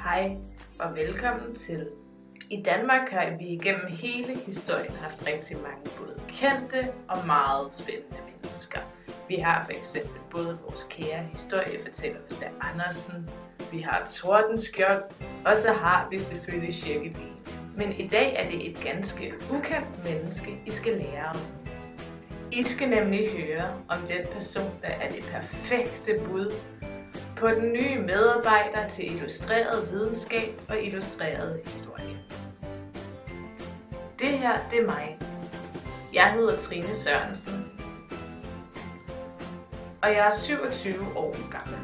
Hej og velkommen til. I Danmark har vi igennem hele historien haft rigtig mange både kendte og meget spændende mennesker. Vi har for eksempel både vores kære historiefortæller H.C. Andersen, vi har Tordenskjold, og så har vi selvfølgelig Kirkeby. Men i dag er det et ganske ukendt menneske, I skal lære om. I skal nemlig høre om den person, der er det perfekte bud på den nye medarbejder til illustreret videnskab og illustreret historie. Det her, det er mig. Jeg hedder Trine Sørensen, og jeg er 27 år gammel.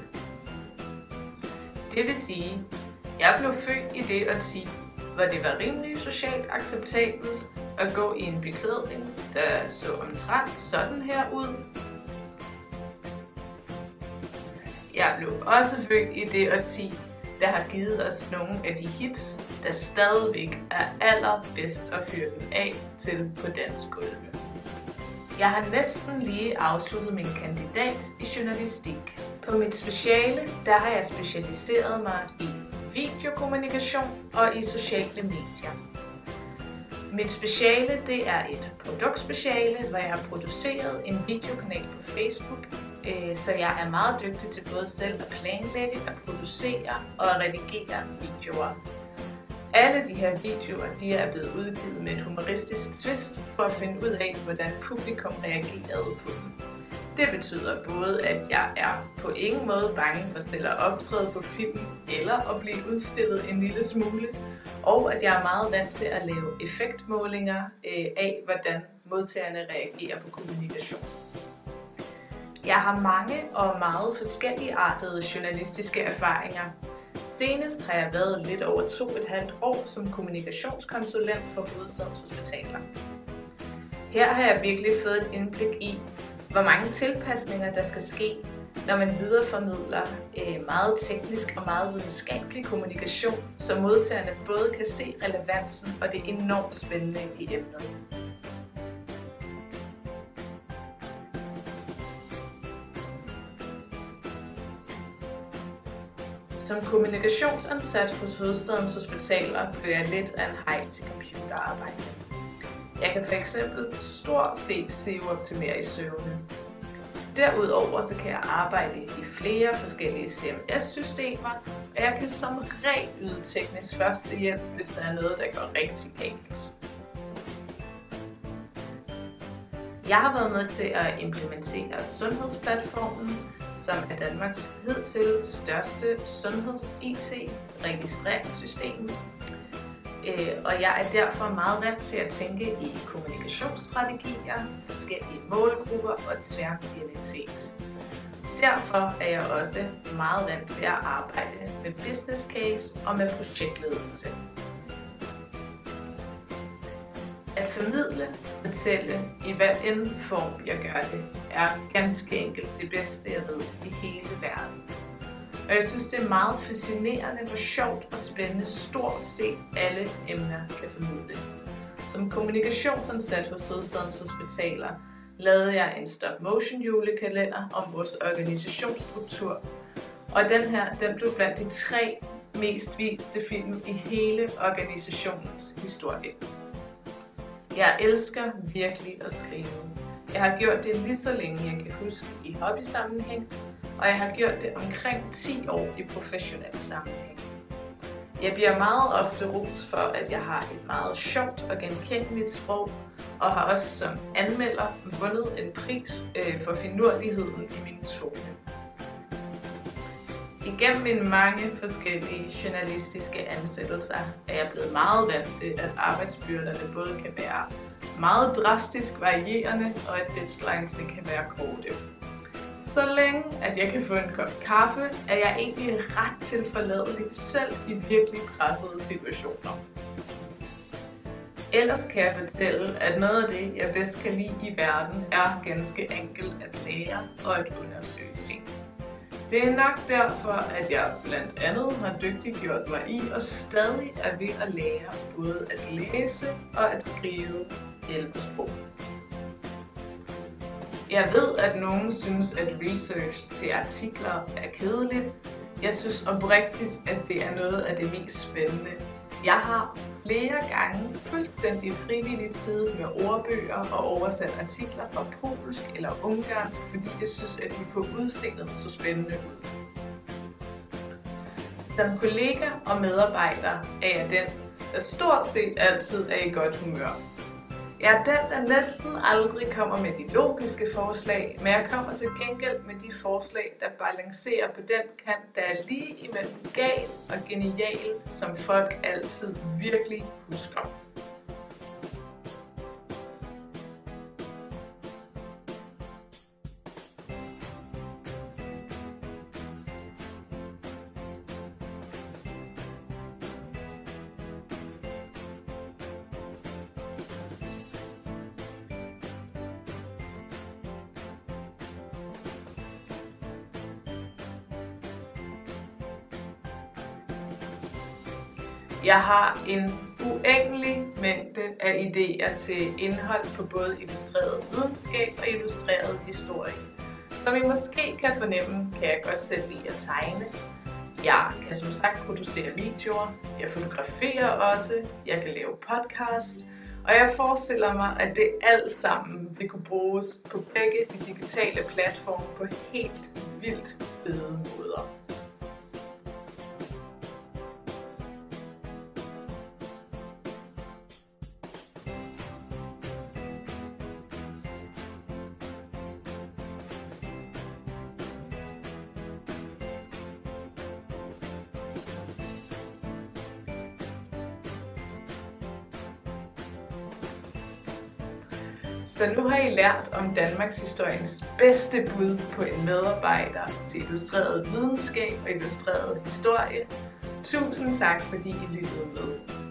Det vil sige, jeg blev født i det årti, hvor det var rimelig socialt acceptabelt at gå i en beklædning, der så omtrent sådan her ud. Jeg blev også født i det årti, der har givet os nogle af de hits, der stadigvæk er allerbedst at fyre dem af til på dansegulve. Jeg har næsten lige afsluttet min kandidat i journalistik. På mit speciale, der har jeg specialiseret mig i videokommunikation og i sociale medier. Mit speciale, det er et produktspeciale, hvor jeg har produceret en videokanal på Facebook, så jeg er meget dygtig til både selv at planlægge, at producere og at redigere videoer. Alle de her videoer, de er blevet udgivet med et humoristisk twist for at finde ud af, hvordan publikum reagerede på dem. Det betyder både, at jeg er på ingen måde bange for selv at optræde på film eller at blive udstillet en lille smule, og at jeg er meget vant til at lave effektmålinger af, hvordan modtagerne reagerer på kommunikation. Jeg har mange og meget forskelligartede journalistiske erfaringer. Senest har jeg været lidt over 2,5 år som kommunikationskonsulent for Hovedstadens Hospitaler. Her har jeg virkelig fået et indblik i, hvor mange tilpasninger der skal ske, når man videreformidler meget teknisk og meget videnskabelig kommunikation, så modtagerne både kan se relevansen og det enormt spændende i emnet. Som kommunikationsansat hos Hovedstadens Hospitaler blev jeg lidt af en hej til computerarbejde. Jeg kan fx stort set SEO-optimere i søvne. Derudover så kan jeg arbejde i flere forskellige CMS-systemer, og jeg kan som regel yde teknisk førstehjælp, hvis der er noget, der går rigtig galt. Jeg har været med til at implementere Sundhedsplatformen, som er Danmarks hidtil største sundheds-IT-registreringssystem. Og jeg er derfor meget vant til at tænke i kommunikationsstrategier, forskellige målgrupper og tværmedialitet. Derfor er jeg også meget vant til at arbejde med business case og med projektledelse. At formidle, fortælle i hvad end form jeg gør det, er ganske enkelt det bedste jeg ved i hele verden. Og jeg synes det er meget fascinerende, hvor sjovt og spændende stort set alle emner kan formidles. Som kommunikationsansat hos Hovedstadens Hospitaler lavede jeg en stop-motion julekalender om vores organisationsstruktur. Og den blev blandt de 3 mest viste film i hele organisationens historie. Jeg elsker virkelig at skrive. Jeg har gjort det lige så længe jeg kan huske i hobbysammenhæng, og jeg har gjort det omkring 10 år i professionel sammenhæng. Jeg bliver meget ofte rost for, at jeg har et meget sjovt og genkendeligt sprog, og har også som anmelder vundet en pris for finurligheden i min tone. Igennem mine mange forskellige journalistiske ansættelser er jeg blevet meget vant til, at arbejdsbyrderne både kan være meget drastisk varierende, og at deadlinesene kan være korte. Så længe at jeg kan få en kop kaffe, er jeg egentlig ret tilforladelig selv i virkelig pressede situationer. Ellers kan jeg fortælle, at noget af det, jeg bedst kan lide i verden, er ganske enkelt at lære og at undersøge ting. Det er nok derfor, at jeg blandt andet har dygtiggjort mig i og stadig er ved at lære både at læse og at skrive hjælpesprog. Jeg ved, at nogen synes, at research til artikler er kedeligt, Jeg synes oprigtigt, at det er noget af det mest spændende. Jeg har flere gange fuldstændig frivilligt siddet med ordbøger og oversat artikler fra polsk eller ungarsk, fordi jeg synes, at de på udseendet så spændende ud. Som kollega og medarbejder er jeg den, der stort set altid er i godt humør. Jeg er den, der næsten aldrig kommer med de logiske forslag, men jeg kommer til gengæld med de forslag, der balancerer på den kant, der er lige imellem gal og genial, som folk altid virkelig husker. Jeg har en uendelig mængde af idéer til indhold på både illustreret videnskab og illustreret historie. Som I måske kan fornemme, kan jeg godt selv lide at tegne. Jeg kan som sagt producere videoer, jeg fotograferer også, jeg kan lave podcast, og jeg forestiller mig, at det alt sammen vil kunne bruges på begge de digitale platforme på helt vildt fede måder. Så nu har I lært om Danmarks historiens bedste bud på en medarbejder til illustreret videnskab og illustreret historie. Tusind tak, fordi I lyttede med.